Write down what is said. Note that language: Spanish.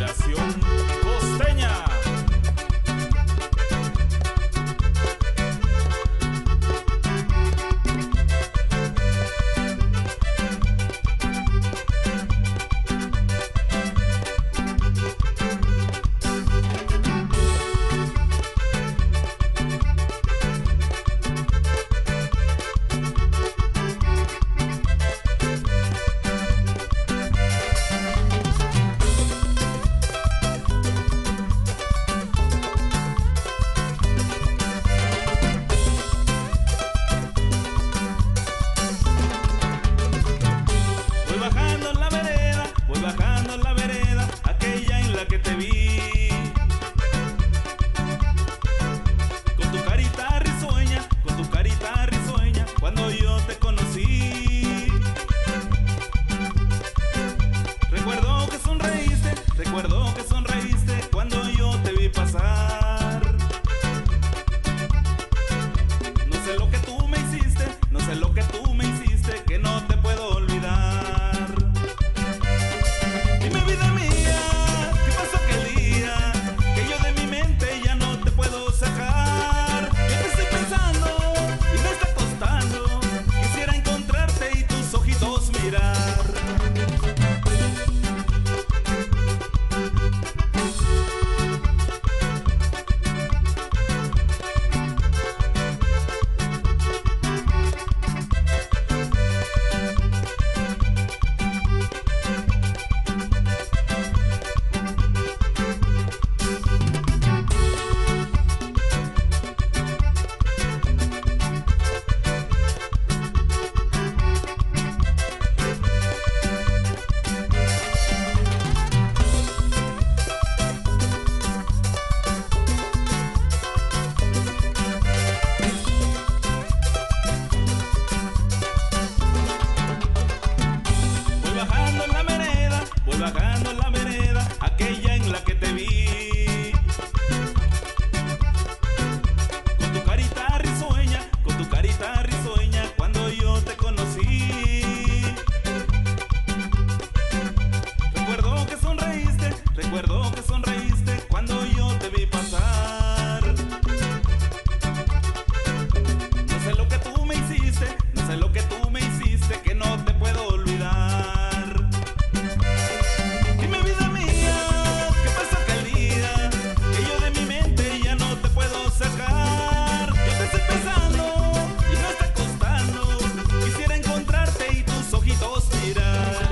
Inspiración costeña. Bajando la vereda, aquella en la que te vi, con tu carita risueña, cuando yo te conocí. Recuerdo que sonreíste cuando yo te vi pasar. No sé lo que tú me hiciste, que no te puedo olvidar. Bajando la vereda, aquella en la que te vi, con tu carita risueña, cuando yo te conocí. Recuerdo que sonreíste cuando yo te vi pasar. No sé lo que tú me hiciste, que no te puedo olvidar. Mira.